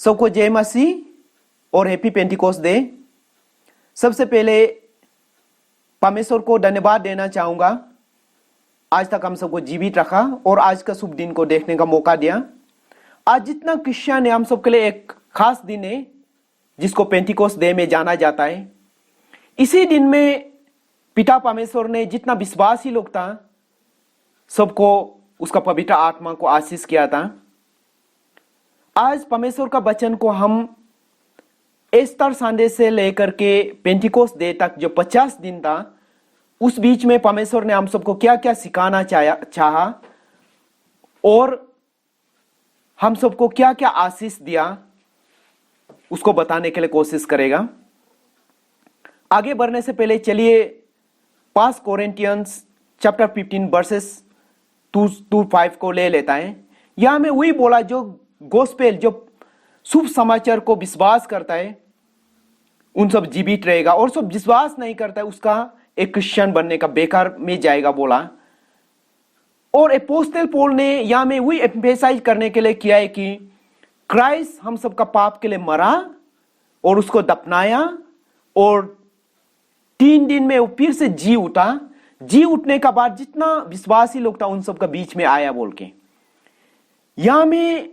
सबको जय मसीह और हैप्पी पेंटिकोस्ट डे। सबसे पहले परमेश्वर को धन्यवाद देना चाहूंगा, आज तक हम सबको जीवित रखा और आज का शुभ दिन को देखने का मौका दिया। आज जितना क्रिश्चियन है हम सबके लिए एक खास दिन है जिसको पेंटिकोस्ट डे में जाना जाता है। इसी दिन में पिता परमेश्वर ने जितना विश्वासी लोग था सबको उसका पवित्र आत्मा को आशीष किया था। आज परमेश्वर का वचन को हम ईस्टर संडे से लेकर के पेंटिकोस्ट डे तक जो 50 दिन था, उस बीच में परमेश्वर ने हम सबको क्या क्या सिखाना चाहा और हम सबको क्या क्या आशीष दिया उसको बताने के लिए कोशिश करेगा। आगे बढ़ने से पहले चलिए 5 कोरिन्थियंस चैप्टर 15 वर्सेस 2-5 को ले लेता है। यहां में वही बोला जो गोस्पेल, जो शुभ समाचार को विश्वास करता है उन सब जीवित रहेगा और सब विश्वास नहीं करता है उसका एक क्रिश्चियन बनने का बेकार में जाएगा बोला। और अपोस्तल पौल ने यहां में वही एम्फेसाइज करने के लिए किया है कि क्राइस्ट हम सबका पाप के लिए मरा और उसको दफनाया और 3 दिन में वो फिर से जी उठा। जी उठने का बाद जितना विश्वासी लोग था उन सबका बीच में आया बोल के यहां में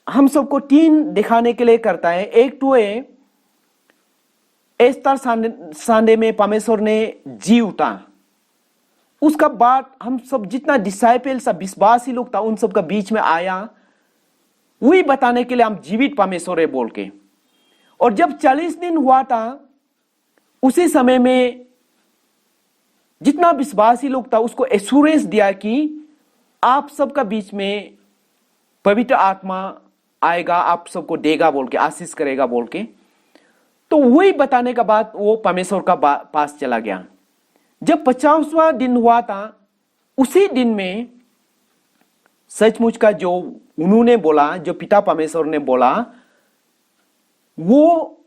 हम सबको 3 दिखाने के लिए करता है। एक तो है ईस्टर संडे में परमेश्वर ने जी उठा, उसका बाद हम सब जितना डिसाइपल सब विश्वासी लोग था उन सबका बीच में आया, वही बताने के लिए हम जीवित परमेश्वर है बोल के। और जब 40 दिन हुआ था उसी समय में जितना विश्वासी लोग था उसको एश्योरेंस दिया कि आप सबका बीच में पवित्र आत्मा आएगा, आप सबको देगा बोल के, आशीष करेगा बोल के। तो वही बताने का बाद वो परमेश्वर का पास चला गया। जब 50वां दिन हुआ था उसी दिन में सचमुच का जो उन्होंने बोला, जो पिता परमेश्वर ने बोला, वो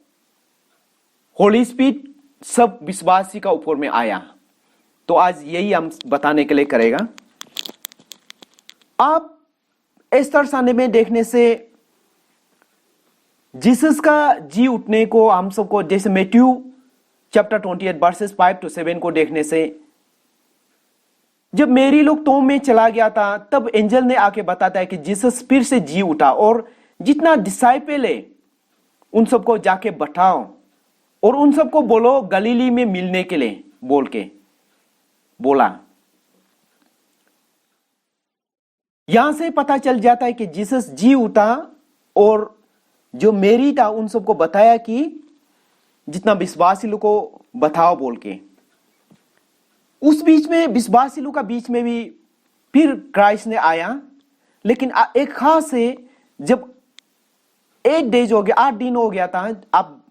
होली स्पिरिट सब विश्वासी का ऊपर में आया। तो आज यही हम बताने के लिए करेगा। आप ईस्टर संडे में देखने से जीसस का जी उठने को हम सबको, जैसे मैथ्यू चैप्टर 28 वर्सेस 5-7 को देखने से, जब मेरी लोग टॉम में चला गया था तब एंजल ने आके बताता है कि जीसस फिर से जी उठा और जितना डिसाइपल है उन सबको जाके बैठाओ और उन सबको बोलो गलीली में मिलने के लिए बोल के बोला। यहां से पता चल जाता है कि जीसस जी उठा और जो मेरी था उन सबको बताया कि जितना विश्वासी लोग को बताओ बोल के। उस बीच में विश्वासी लोग का बीच में भी फिर क्राइस्ट ने आया, लेकिन एक खास है जब 8 डेज हो गया, 8 दिन हो गया था। अब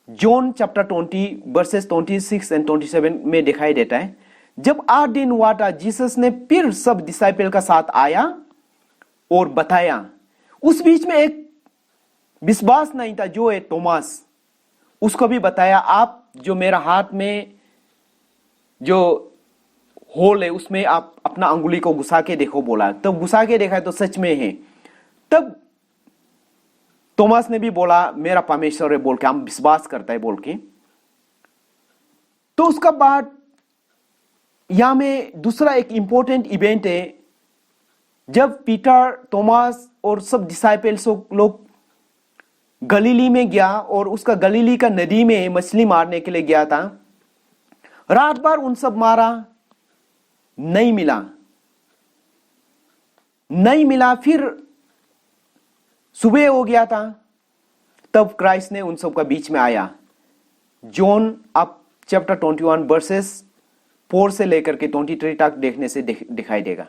जॉन चैप्टर 20 वर्सेस 26 एंड 27 में दिखाई देता है। जब 8 दिन हुआ था जीसस ने फिर सब डिसाइपल का साथ आया और बताया। उस बीच में एक विश्वास नहीं था जो है थॉमस, उसको भी बताया, आप जो मेरा हाथ में जो होल है उसमें आप अपना अंगुली को घुसा के देखो बोला। तब घुसा के देखा तो सच में है। तब थॉमस ने भी बोला मेरा परमेश्वर है बोल के, हम विश्वास करता है बोल के। तो उसका बाद यहां में दूसरा एक इंपॉर्टेंट इवेंट है। जब पीटर, थॉमस और सब डिसाइपल्स लोग गलीली में गया और उसका गलीली का नदी में मछली मारने के लिए गया था, रात भर उन सब मारा, नहीं मिला। फिर सुबह हो गया था, तब क्राइस्ट ने उन सब का बीच में आया। जॉन आप चैप्टर 21 वर्सेस 4 से लेकर के 23 तक देखने से दिखाई देगा।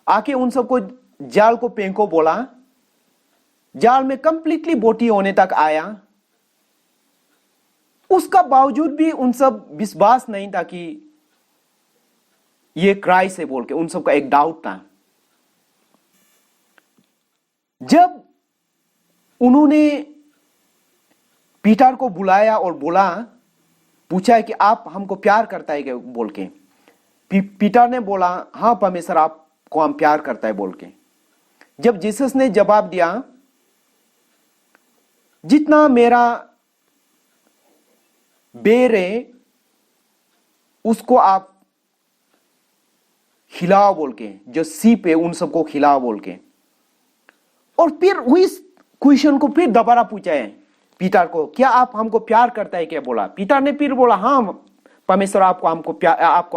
आके उन सबको जाल को फेंको बोला, जाल में कंप्लीटली बोटी होने तक आया। उसका बावजूद भी उन सब विश्वास नहीं था कि ये क्राइस्ट है बोल के, उन सब का एक डाउट था। जब उन्होंने पीटर को बुलाया और बोला, पूछा है कि आप हमको प्यार करता है क्या बोल के, पीटर ने बोला हाँ परमेश्वर आपको हम प्यार करता है बोल के। जब जीसस ने जवाब दिया जितना मेरा बेर है उसको आप खिलाओ बोल के, जो सीप है उन सबको खिलाओ बोल के। और फिर वही क्वेश्चन को फिर दोबारा पूछा है पीटर को, क्या आप हमको प्यार करता है क्या बोला। पीटर ने फिर बोला हाँ परमेश्वर आपको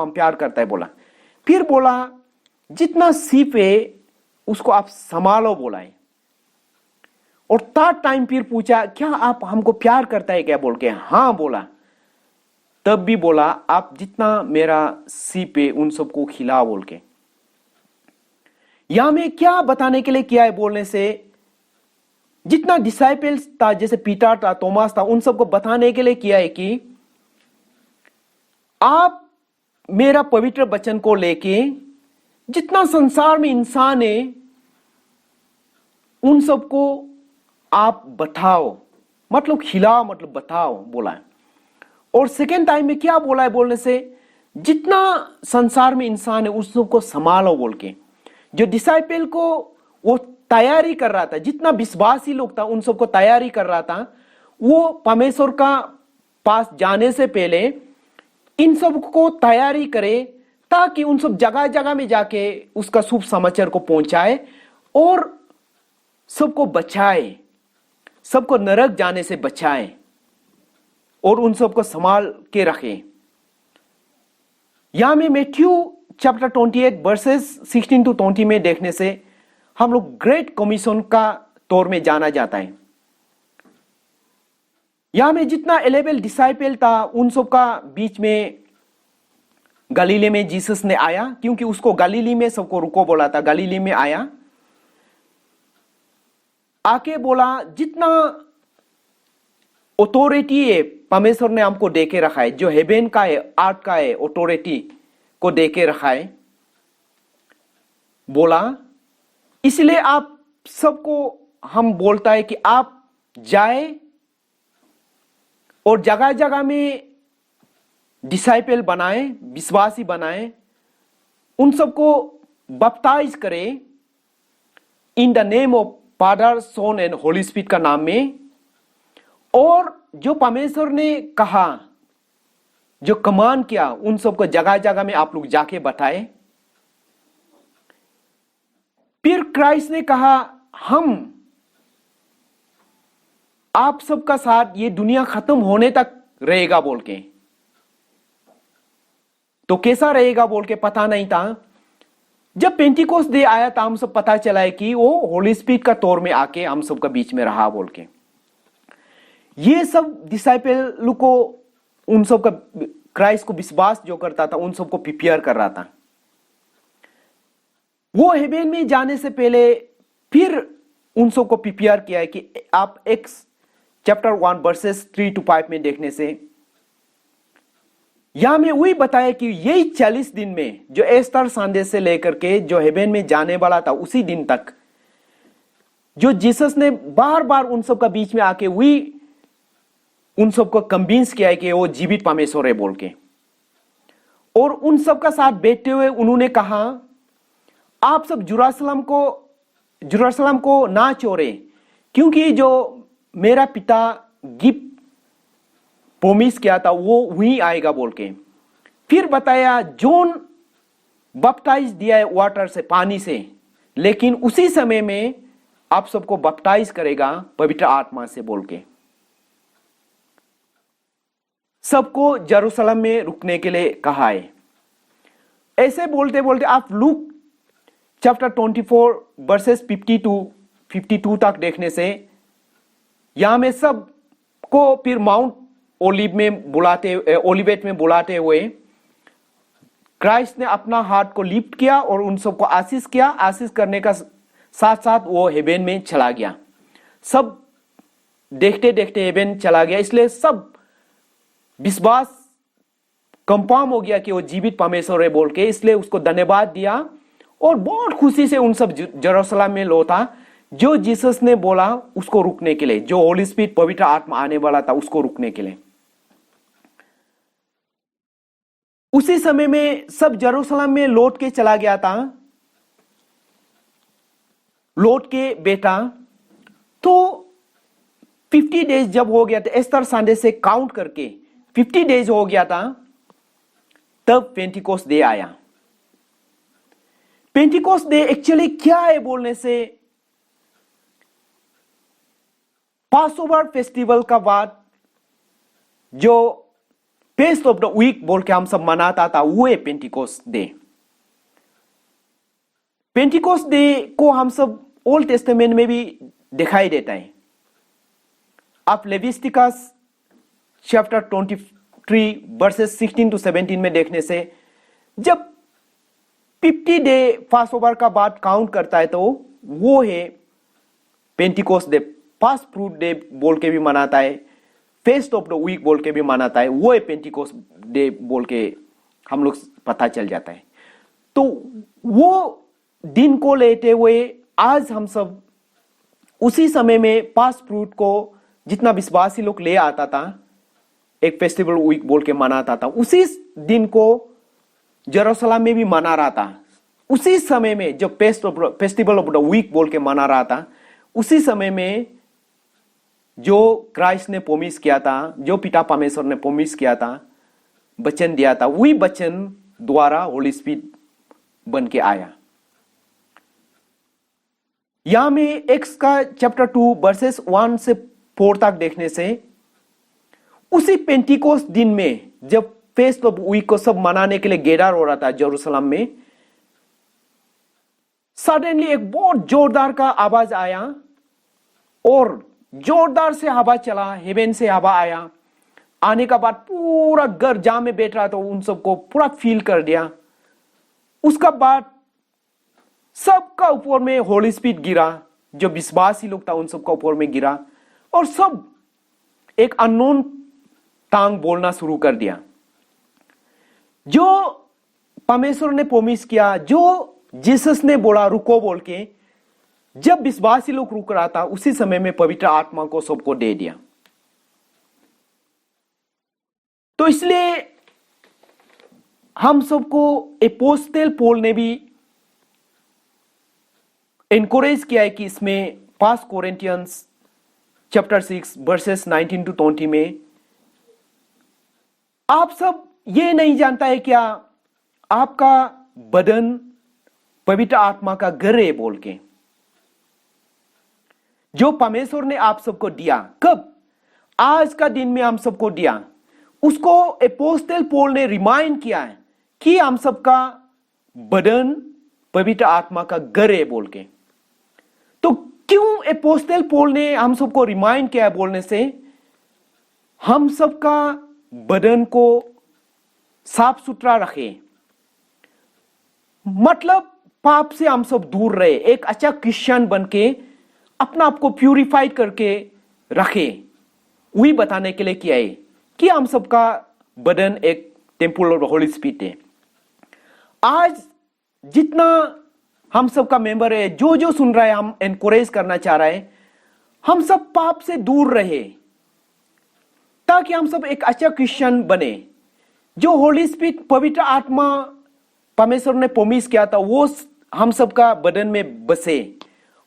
हम प्यार करता है बोला। फिर बोला जितना सीप है उसको आप संभालो बोला है। और थर्ड टाइम फिर पूछा क्या आप हमको प्यार करता है क्या बोल के, हाँ बोला। तब भी बोला आप जितना मेरा सीप है उन सबको खिलाओ बोल के। यहां में क्या बताने के लिए किया है बोलने से, जितना डिसाइपल्स था जैसे पीटर था, थॉमस था, उन सबको बताने के लिए किया है कि आप मेरा पवित्र वचन को लेके जितना संसार में इंसान है उन सबको आप बताओ, मतलब खिलाओ मतलब बताओ बोला है। और सेकेंड टाइम में क्या बोला है बोलने से, जितना संसार में इंसान है उस सबको संभालो बोल के। जो डिसाइपल को वो तैयारी कर रहा था, जितना विश्वासी लोग था उन सबको तैयारी कर रहा था, वो परमेश्वर का पास जाने से पहले इन सबको तैयारी करे ताकि उन सब जगह जगह में जाके उसका शुभ समाचार को पहुंचाए और सबको बचाए, सबको नरक जाने से बचाए और उन सबको संभाल के रखे। यहां में मैथ्यू चैप्टर 28 वर्सेस 16 to 20 में देखने से हम लोग ग्रेट कमीशन का तौर में जाना जाता है। यहां में जितना 11 डिसाइपल था उन सब का बीच में गलीले में जीसस ने आया, क्योंकि उसको गलीली में सबको रुको बोला था। गलीली में आया, आके बोला जितना ऑथोरिटी है परमेश्वर ने हमको दे के रखा है, जो हेवन का है, अर्थ का है, ऑथोरिटी को दे के रखा है, बोला इसलिए आप सबको हम बोलता है कि आप जाए और जगह जगह में डिसाइपल बनाए, विश्वासी बनाए, उन सबको बपटाइज करें in the name of father, son and holy spirit का नाम में। और जो परमेश्वर ने कहा, जो कमांड किया, उन सबको जगह जगह में आप लोग जाके बताए। फिर क्राइस्ट ने कहा हम आप सबका साथ ये दुनिया खत्म होने तक रहेगा बोल के। तो कैसा रहेगा बोल के पता नहीं था। जब पेंटिकोस्ट डे आया था हम सब पता चला है कि वो होली स्पिरिट का तौर में आके हम सबका बीच में रहा बोल के। ये सब डिसाइपल को, उन सब का क्राइस्ट को विश्वास जो करता था उन सबको प्रिपेयर कर रहा था। वो हेवन में जाने से पहले फिर उन सबको प्रिपेयर किया है कि आप एक्स चैप्टर 1 वर्सेस 3 to 5 में देखने से यहां में वही बताया कि यही 40 दिन में जो एस्टर संदेश से लेकर के जो हेवन में जाने वाला था उसी दिन तक जो जीसस ने बार बार उन सब का बीच में आके वही उन सबको कन्विंस किया है कि वो जीवित परमेश्वर है बोल के। और उन सब का साथ बैठते हुए उन्होंने कहा आप सब जेरूशलेम को ना छोड़े, क्योंकि जो मेरा पिता गिफ्ट प्रोमिस किया था वो वहीं आएगा बोल के। फिर बताया जॉन बपटाइज दिया है वाटर से, पानी से, लेकिन उसी समय में आप सबको बपटाइज करेगा पवित्र आत्मा से बोल के। सबको जेरूशलेम में रुकने के लिए कहा है। ऐसे बोलते बोलते आप लूक चैप्टर 24 वर्सेस 50 to 52 तक देखने से यहां में सब को फिर माउंट ओलिवेट में बुलाते हुए क्राइस्ट ने अपना हाथ को लिफ्ट किया और उन सबको आशीष किया। आशीष करने का साथ साथ वो हेवन में चला गया। सब देखते देखते हेवन चला गया, इसलिए सब विश्वास कंफर्म हो गया कि वो जीवित परमेश्वर है बोल के। इसलिए उसको धन्यवाद दिया और बहुत खुशी से उन सब जेरूशलेम में लौटा। जो जीसस ने बोला उसको रुकने के लिए, जो होली स्पिरिट पवित्र आत्मा आने वाला था उसको रुकने के लिए। उसी समय में सब जेरूशलेम में लौट के चला गया था, लौट के बेटा। तो 50 डेज जब हो गया था, एस्टर संडे से काउंट करके 50 डेज हो गया था, तब पेंटिकोस्ट डे आया। पेंटिकोस्ट डे एक्चुअली क्या है बोलने से, पासओवर फेस्टिवल का बाद जो फेस्ट ऑफ द वीक बोल के हम सब मनाता था, वो है पेंटिकोस्ट डे। पेंटिकोस्ट डे को हम सब ओल्ड टेस्टामेंट में भी दिखाई देता है। आप लेविटिकस चैप्टर 23 वर्सेस 16 to 17 में देखने से, जब 50 डे पासओवर का बाद काउंट करता है तो वो है Pentecost day. First fruit day बोल के भी मनाता है, फेस्ट ऑफ द वीक बोल के भी मनाता है, वो है पेंटिकोस्ट डे बोल के हम लोग पता चल जाता है। तो वो दिन को लेते हुए आज हम सब उसी समय में फर्स्ट फ्रूट को जितना विश्वासी लोग ले आता था, एक फेस्टिवल वीक बोल के मनाता था, उसी दिन को जेरूशलम में भी मना रहा था। उसी समय में जब फेस्टिवल ऑफ द वीक बोल के मना रहा था, उसी समय में जो क्राइस्ट ने प्रोमिस किया था, जो पिता परमेश्वर ने प्रोमिस किया था, वचन दिया था, वही वचन द्वारा होली स्पिरिट बन के आया। यहां में एक्स का चैप्टर 2 वर्सेस 1 से 4 तक देखने से, उसी पेंटिकोस्ट दिन में जब फेस्ट ऑफ वीक को सब मनाने के लिए गैदर हो रहा था जेरूशलम में, सडनली एक बहुत जोरदार का आवाज आया और जोरदार से हवा चला, हेवन से हवा आया। आने का बाद पूरा घर जहां में बैठ रहा था उन सबको पूरा फील कर दिया। उसका बाद सबका ऊपर में होली स्पिरिट गिरा, जो विश्वासी लोग था उन सबका ऊपर में गिरा और सब एक अननोन टंग बोलना शुरू कर दिया। जो परमेश्वर ने प्रोमिस किया, जो जीसस ने बोला रुको बोल के, जब विश्वासी लोग रुक रहा था, उसी समय में पवित्र आत्मा को सबको दे दिया। तो इसलिए हम सबको अपोस्टल पौल ने भी एनकरेज किया है कि इसमें 1 कोरिंथियंस चैप्टर 6 वर्सेस 19 to 20 में, आप सब ये नहीं जानता है क्या आपका बदन पवित्र आत्मा का घर है बोल के, जो परमेश्वर ने आप सबको दिया। कब? आज का दिन में हम सबको दिया। उसको अपोस्टल पौल ने रिमाइंड किया है कि हम सबका बदन पवित्र आत्मा का घर है बोल के। तो क्यों अपोस्टल पौल ने हम सबको रिमाइंड किया है बोलने से, हम सबका बदन को साफ सुथरा रखे, मतलब पाप से हम सब दूर रहे, एक अच्छा क्रिश्चियन बन के अपना आप को प्यूरिफाइड करके रखे। वही बताने के लिए किया है कि हम सबका बदन एक टेम्पल ऑफ होली स्पिरिट है। आज जितना हम सबका मेंबर है, जो जो सुन रहा है, हम एनकरेज करना चाह रहा है, हम सब पाप से दूर रहे ताकि हम सब एक अच्छा क्रिश्चियन बने। जो होली स्पिरिट पवित्र आत्मा परमेश्वर ने प्रोमिस किया था, वो हम सबका बदन में बसे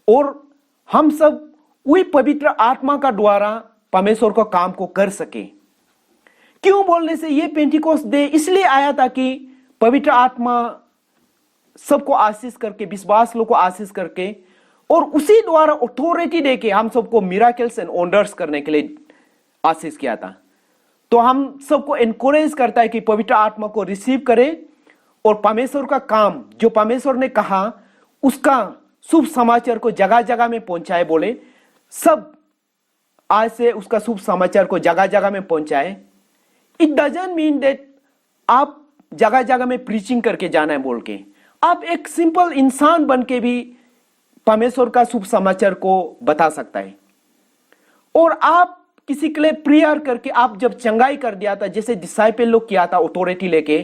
और हम सब वही पवित्र आत्मा का द्वारा परमेश्वर का काम को कर सके। क्यों बोलने से, ये पेंटिकोस्ट डे इसलिए आया था कि पवित्र आत्मा सबको आशीष करके, विश्वास लोग को आशीष करके, और उसी द्वारा अथॉरिटी देके हम सबको मिराकल्स एंड वंडर्स करने के लिए आशीष किया था। तो हम सबको एनकरेज करता है कि पवित्र आत्मा को रिसीव करें और परमेश्वर का काम जो परमेश्वर ने कहा उसका शुभ समाचार को जगह जगह में पहुंचाए। बोले सब आज से उसका शुभ समाचार को जगह जगह में पहुंचाए। इट डजंट मीन दैट आप जगह जगह में प्रीचिंग करके जाना है बोल के, आप एक सिंपल इंसान बन के भी परमेश्वर का शुभ समाचार को बता सकता है। और आप किसी के लिए प्रेयर करके आप जब चंगाई कर दिया था, जैसे डिसाइपल लोग किया था, अथॉरिटी लेके,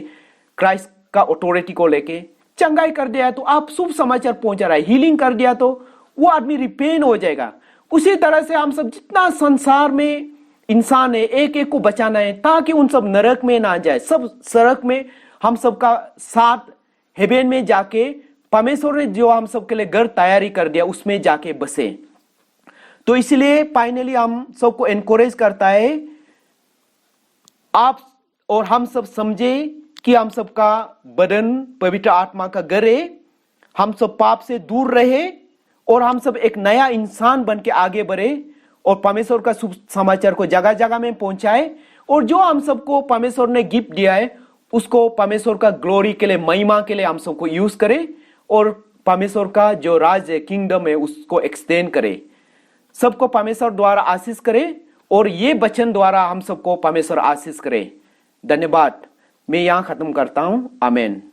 क्राइस्ट का अथॉरिटी को लेके चंगाई कर दिया तो आप शुभ समाचार पहुंचा रहा है, हीलिंग कर दिया तो वो आदमी रिपेन हो जाएगा। उसी तरह से हम सब जितना संसार में इंसान है, एक एक को बचाना है ताकि उन सब नरक में ना जाए, सब सड़क में हम सबका साथ हेवन में जाके परमेश्वर ने जो हम सबके लिए घर तैयारी कर दिया उसमें जाके बसे। तो इसलिए फाइनली हम सबको एनकरेज करता है, आप और हम सब समझे कि हम सबका बदन पवित्र आत्मा का घर है, हम सब पाप से दूर रहे और हम सब एक नया इंसान बन के आगे बढ़े और परमेश्वर का शुभ समाचार को जगह जगह में पहुंचाए। और जो हम सबको परमेश्वर ने गिफ्ट दिया है उसको परमेश्वर का ग्लोरी के लिए, महिमा के लिए हम सबको यूज करे और परमेश्वर का जो राज है, किंगडम है, उसको एक्सटेंड करे। सबको परमेश्वर द्वारा आशीष करे और ये वचन द्वारा हम सबको परमेश्वर आशीष करे। धन्यवाद। मैं यहां खत्म करता हूं। आमीन।